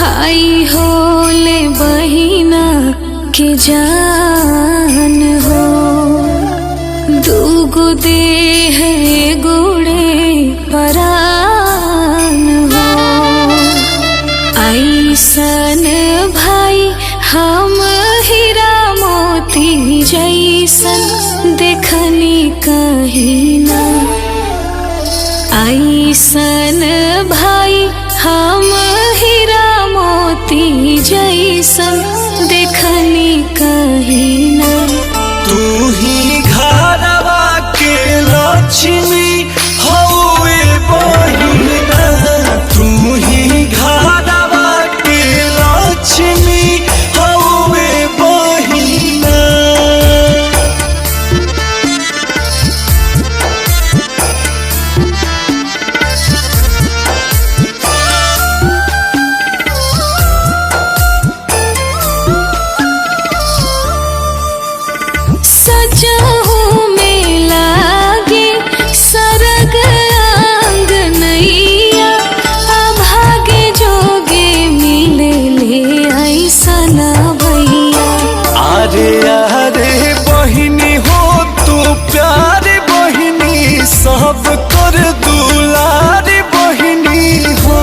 भाई होले बहिना के जान हो, दूगो देह गुड़े परान हो। ऐसन भाई हम हीरा मोती जैसन देखनी कहीं ना। ऐसन भाई हम हीरा मोती जैसन देखनी कहीं ना। तू ही घरवा के लक्ष्मी हौवे बहिना, तू ही घरवा के लक्ष्मी हौवे बहिना। सजहू में लागे सरग आंगनैया, अभागे जोगे मिले ले ऐसन भैया। अरे अरे बहिनी हो तू प्यारी बहिनी, सब कर दुलारी बहिनी हो।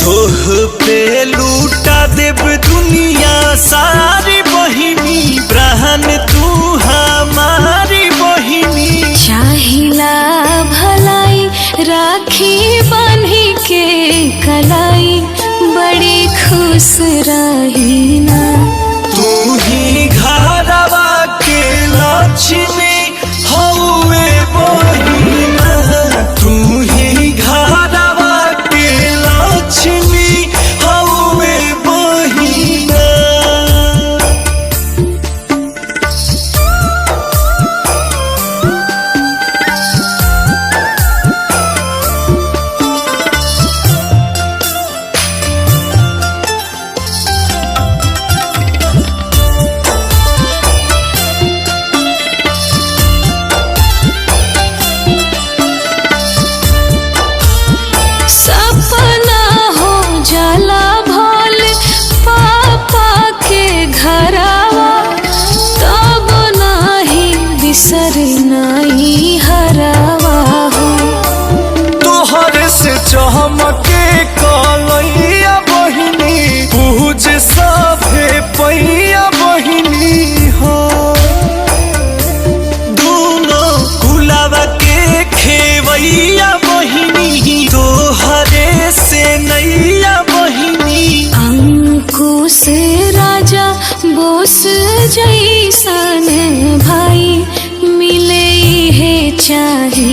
तोह पे लूटा देव दुनिया सारी बहिनी, ब्रहन तू हमारी बहिनी। चाहिला भलाई राखी बांधी के कलाई, बड़ी खुश रही ना। तू ही घरवा के लक्ष्मी हौवे बहिना, तू ही घरवा के लक्ष्मी हौवे बहिना। सपना हो जाला भोल पापा के घरवा, तब नाही बिसर नहीं हरवा हो। तोहर से चमके कलैया बहिनी, पूज सभे पैया बहिनी हो। दोनों गुलाब के खेवैया बहिनी, तोहरे से नैया बहिनी। अंकुश राजा बोस जैसन भाई मिले है चाहे